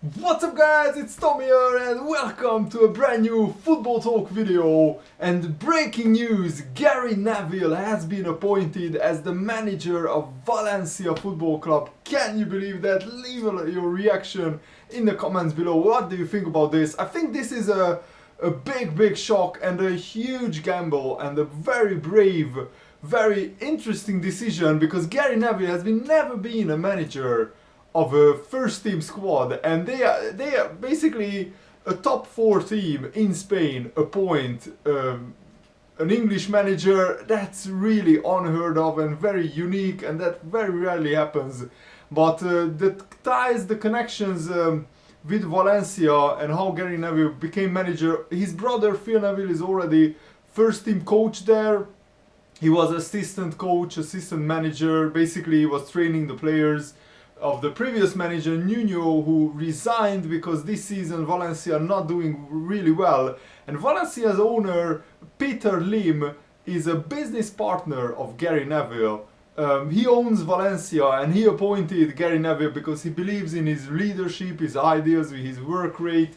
What's up guys, it's Tommy here and welcome to a brand new Football Talk video. And breaking news, Gary Neville has been appointed as the manager of Valencia Football Club. Can you believe that? Leave your reaction in the comments below. What do you think about this? I think this is a big shock and a huge gamble and a very brave, very interesting decision, because Gary Neville has never been a manager of a first team squad, and they are basically a top 4 team in Spain appoint an English manager. That's really unheard of and very unique, and that very rarely happens. But the ties, the connections with Valencia and how Gary Neville became manager. His brother Phil Neville is already first team coach there. He was assistant coach, assistant manager. Basically he was training the players of the previous manager Nuno, who resigned because this season Valencia are not doing really well. And Valencia's owner Peter Lim is a business partner of Gary Neville. He owns Valencia and he appointed Gary Neville because he believes in his leadership, his ideas, his work rate,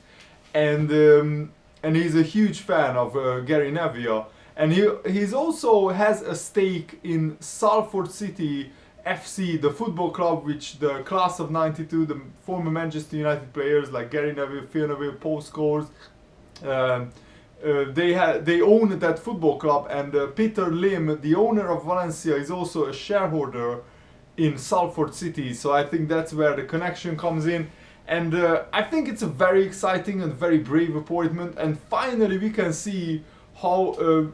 and he's a huge fan of Gary Neville. And he's also has a stake in Salford City FC, the football club, which the class of '92, the former Manchester United players like Gary Neville, Phil Neville, Paul Scholes, they own that football club. And Peter Lim, the owner of Valencia, is also a shareholder in Salford City. So I think that's where the connection comes in. And I think it's a very exciting and very brave appointment. And finally we can see how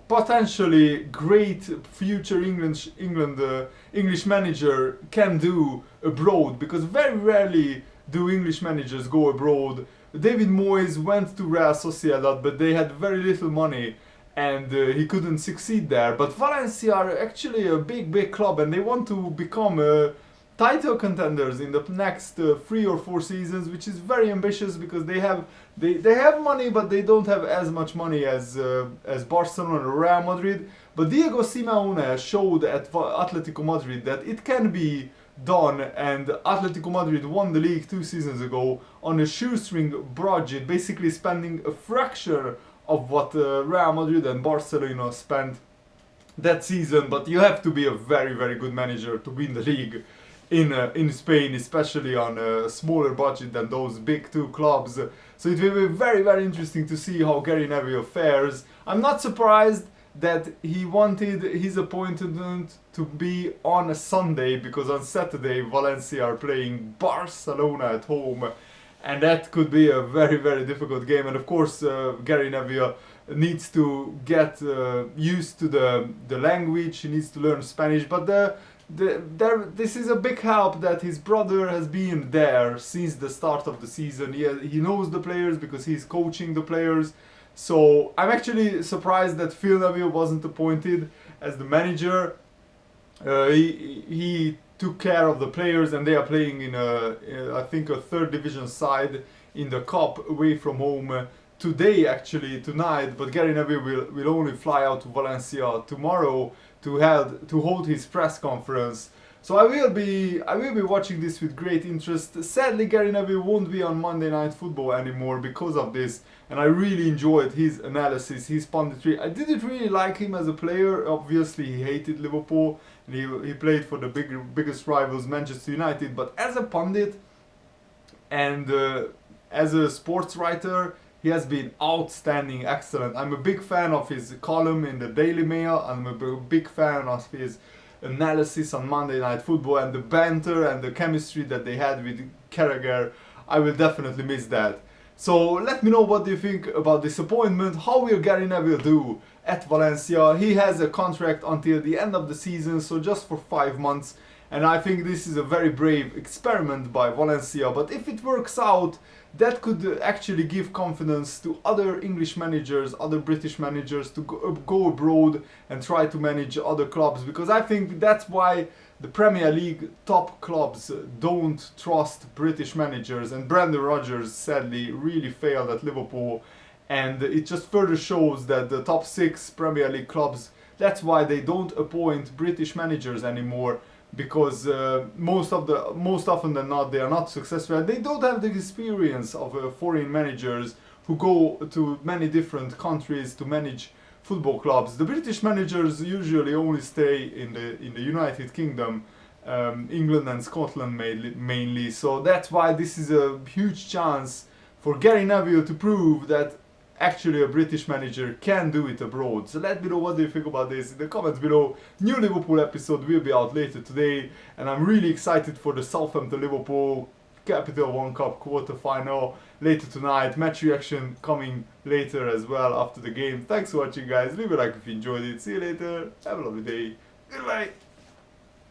potentially great future English manager can do abroad, because very rarely do English managers go abroad. David Moyes went to Real Sociedad, but they had very little money and he couldn't succeed there. But Valencia are actually a big club, and they want to become title contenders in the next 3 or 4 seasons, which is very ambitious because they have money, but they don't have as much money as Barcelona or Real Madrid. But Diego Simeone showed at Atletico Madrid that it can be done, and Atletico Madrid won the league 2 seasons ago on a shoestring budget, basically spending a fraction of what Real Madrid and Barcelona spent that season. But you have to be a very good manager to win the league in Spain, especially on a smaller budget than those big 2 clubs. So it will be very interesting to see how Gary Neville fares. I'm not surprised that he wanted his appointment to be on a Sunday, because on Saturday Valencia are playing Barcelona at home, and that could be a very difficult game. And of course Gary Neville needs to get used to the language, he needs to learn Spanish. But this is a big help that his brother has been there since the start of the season. He knows the players because he's coaching the players. So I'm actually surprised that Phil Neville wasn't appointed as the manager. He took care of the players, and they are playing in I think a 3rd division side in the cup away from home today, actually tonight. But Gary Neville will only fly out to Valencia tomorrow to hold his press conference. So I will be watching this with great interest. Sadly, Gary Neville won't be on Monday Night Football anymore because of this, and I really enjoyed his analysis, his punditry. I didn't really like him as a player. Obviously he hated Liverpool and he played for the biggest rivals Manchester United, but as a pundit and as a sports writer, he has been outstanding, excellent. I'm a big fan of his column in the Daily Mail. I'm a big fan of his analysis on Monday Night Football, and the banter and the chemistry that they had with Carragher. I will definitely miss that. So let me know what do you think about this appointment. How will Gary Neville do at Valencia? He has a contract until the end of the season, so just for 5 months. And I think this is a very brave experiment by Valencia. But if it works out, that could actually give confidence to other English managers, other British managers, to go abroad and try to manage other clubs. Because I think that's why the Premier League top clubs don't trust British managers. And Brendan Rodgers sadly really failed at Liverpool. And it just further shows that the top 6 Premier League clubs, that's why they don't appoint British managers anymore. because most often than not they are not successful, and they don't have the experience of foreign managers who go to many different countries to manage football clubs. The British managers usually only stay in the United Kingdom, England and Scotland mainly. So that's why this is a huge chance for Gary Neville to prove that actually a British manager can do it abroad. So let me know what do you think about this in the comments below. New Liverpool episode will be out later today, and I'm really excited for the Southampton-Liverpool Capital One Cup quarter final later tonight. Match reaction coming later as well after the game. Thanks for watching, guys. Leave a like if you enjoyed it. See you later. Have a lovely day. Goodbye.